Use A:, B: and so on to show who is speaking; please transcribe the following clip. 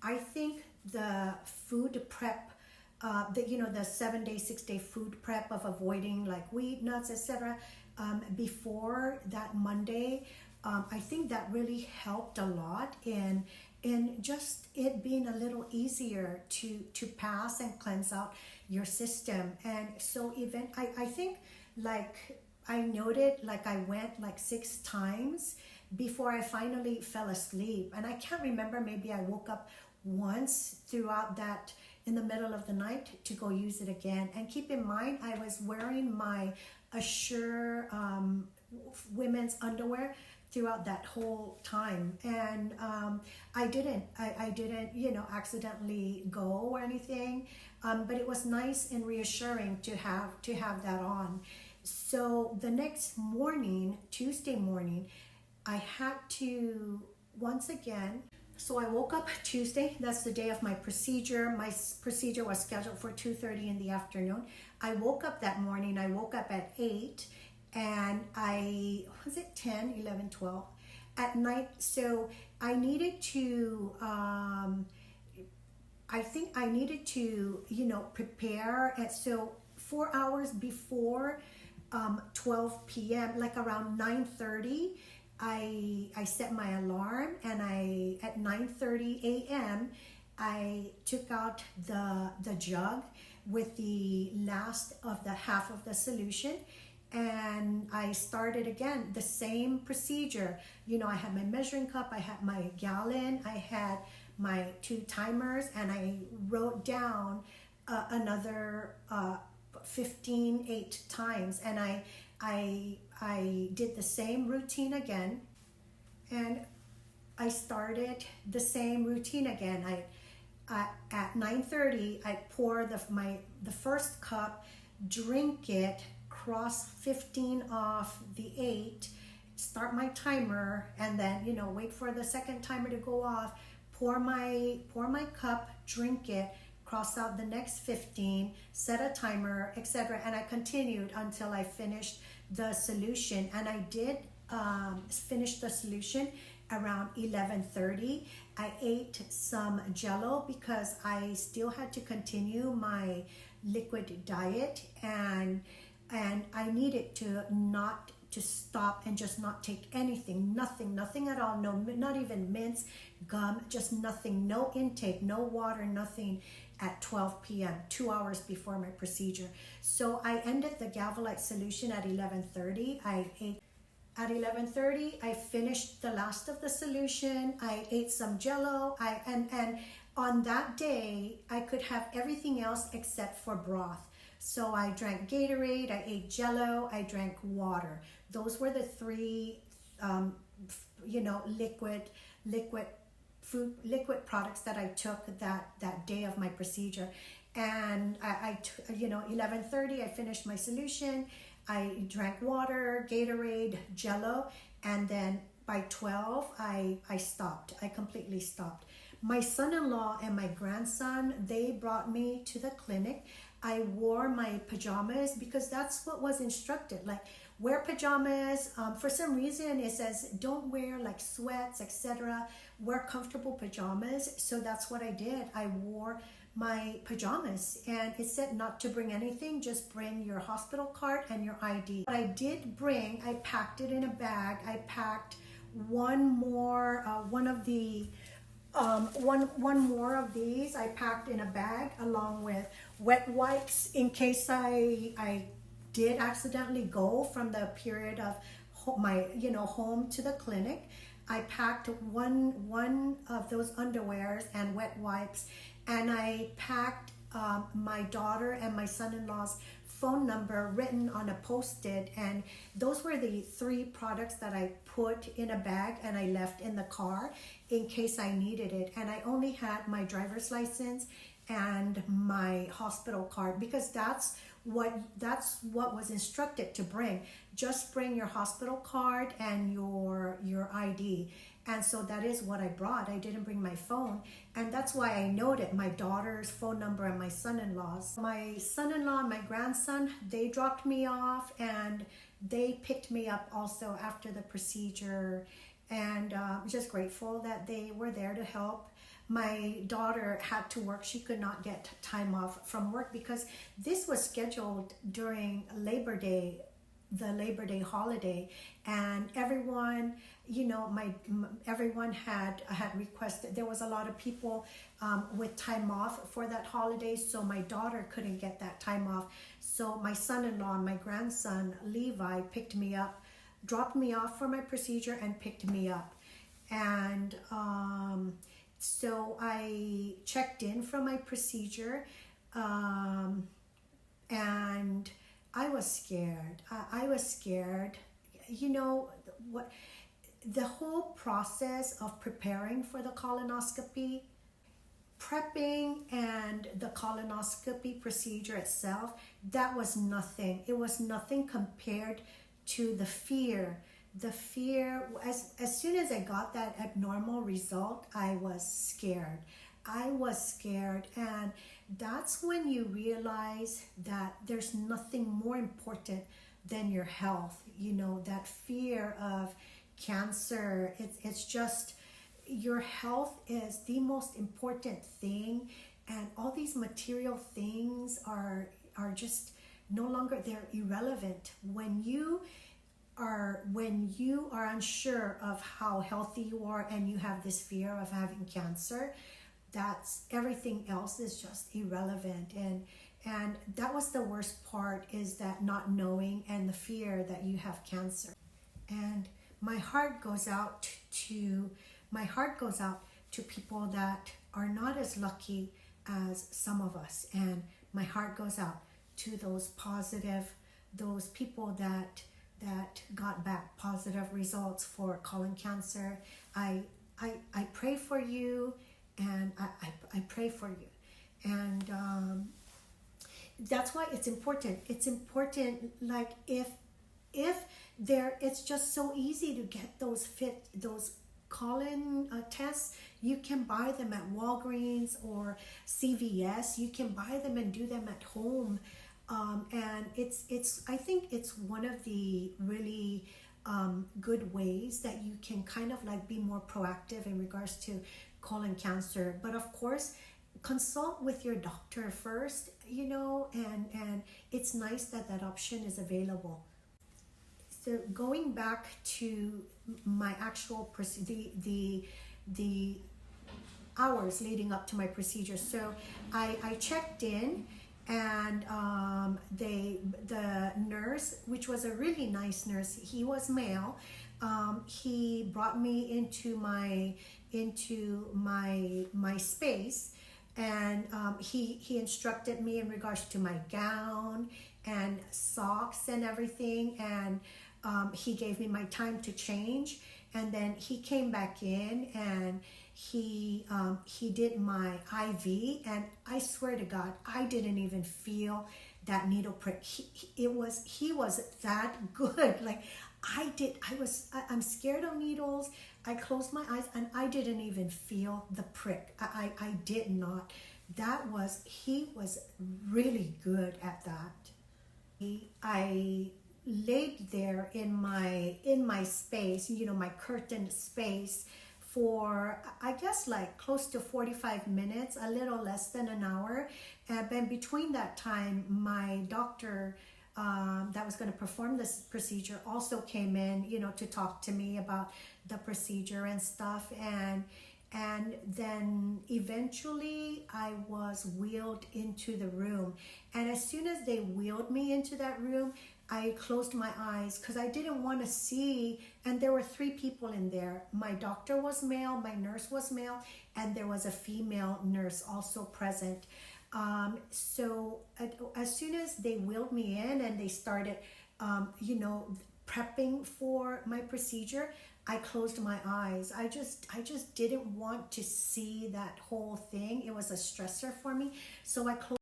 A: I think the food prep, the 7 day, 6 day food prep of avoiding like wheat, nuts, etc. Before that Monday, I think that really helped a lot in just it being a little easier to pass and cleanse out your system. And so even I think like I noted like I went like 6 times before I finally fell asleep. And I can't remember, maybe I woke up once throughout that in the middle of the night to go use it again. And keep in mind, I was wearing my Assure women's underwear throughout that whole time. And I didn't accidentally go or anything. But it was nice and reassuring to have that on. So the next morning, Tuesday morning, I had to once again. So I woke up Tuesday, that's the day of my procedure. My procedure was scheduled for 2:30 in the afternoon. I woke up that morning, I woke up at 8 and was it 10, 11, 12 at night. So I needed to, I think I needed to, prepare. And so 4 hours before 12 p.m., like around 9:30, I set my alarm, and at 9:30 a.m. I took out the jug with the last of the half of the solution, and I started again the same procedure. I had my measuring cup, I had my gallon, I had my 2 timers, and I wrote down another 15 8 times, and I did the same routine again, and I started the same routine again. At 9:30, I pour the first cup, drink it, cross 15 off the 8, start my timer, and then wait for the second timer to go off, pour my cup, drink it, cross out the next 15, set a timer, etc. And I continued until I finished the solution. And I did finish the solution around 11:30. I ate some Jello because I still had to continue my liquid diet, and I needed to stop and just not take anything, nothing at all, no, not even mints, gum, just nothing, no intake, no water, nothing at 12 p.m., 2 hours before my procedure. So I ended the Gavolite solution at 11:30. At 11:30, I finished the last of the solution. I ate some Jello. And on that day, I could have everything else except for broth. So I drank Gatorade, I ate Jello, I drank water. Those were the 3, liquid products that I took that day of my procedure. And 11:30, I finished my solution. I drank water, Gatorade, Jello, and then by 12, I stopped. I completely stopped. My son-in-law and my grandson, they brought me to the clinic. I wore my pajamas because that's what was instructed. Like, wear pajamas. For some reason, it says don't wear like sweats, etc. Wear comfortable pajamas. So that's what I did. I wore my pajamas, and it said not to bring anything, just bring your hospital card and your ID. What I did bring, I packed it in a bag. I packed one more of these I packed in a bag, along with wet wipes in case I did accidentally go from the period of my home to the clinic. I packed one of those underwears and wet wipes, and I packed my daughter and my son-in-law's phone number written on a post-it, and those were the 3 products that I put in a bag and I left in the car in case I needed it. And I only had my driver's license and my hospital card, because that's what was instructed to bring. Just bring your hospital card and your ID. And so that is what I brought. I didn't bring my phone. And that's why I noted my daughter's phone number and my son-in-law's. My son-in-law and my grandson, they dropped me off, and they picked me up also after the procedure. And I'm just grateful that they were there to help. my daughter had to work. She could not get time off from work because this was scheduled during Labor Day, the Labor Day holiday, and everyone, everyone had requested. There was a lot of people with time off for that holiday, so my daughter couldn't get that time off. So my son-in-law and my grandson Levi picked me up, dropped me off for my procedure, and picked me up. And so I checked in from my procedure, and I was scared. I was scared. You know what? The whole process of preparing for the colonoscopy, prepping, and the colonoscopy procedure itself, that was nothing. It was nothing compared to the fear. The fear, as soon as I got that abnormal result, I was scared. I was scared, and that's when you realize that there's nothing more important than your health. That fear of cancer, it's just, your health is the most important thing, and all these material things are just no longer, they're irrelevant when you are unsure of how healthy you are and you have this fear of having cancer. That's, everything else is just irrelevant. And that was the worst part, is that not knowing and the fear that you have cancer. And my heart goes out to people that are not as lucky as some of us, and my heart goes out to those people that got back positive results for colon cancer. I pray for you, and I pray for you. And that's why it's important. It's important, like, if it's just so easy to get those colon tests. You can buy them at Walgreens or CVS. You can buy them and do them at home. And I think it's one of the really good ways that you can kind of like be more proactive in regards to colon cancer. But of course, consult with your doctor first, and it's nice that that option is available. So going back to my actual the hours leading up to my procedure. So I checked in, and the nurse, which was a really nice nurse, he was male, he brought me into my space, and he instructed me in regards to my gown and socks and everything, and he gave me my time to change, and then he came back in, and he did my IV, and I swear to God, I didn't even feel that needle prick. He was that good. Like, I'm scared of needles. I closed my eyes and I didn't even feel the prick. I did not. He was really good at that. I laid there in my space, my curtained space, for I guess like close to 45 minutes, a little less than an hour. And between that time, my doctor that was going to perform this procedure also came in, to talk to me about the procedure and stuff. And then eventually I was wheeled into the room. And as soon as they wheeled me into that room, I closed my eyes because I didn't want to see. And there were 3 people in there. My doctor was male, my nurse was male, and there was a female nurse also present. So as soon as they wheeled me in and they started, prepping for my procedure, I closed my eyes. I just didn't want to see that whole thing. It was a stressor for me. So I closed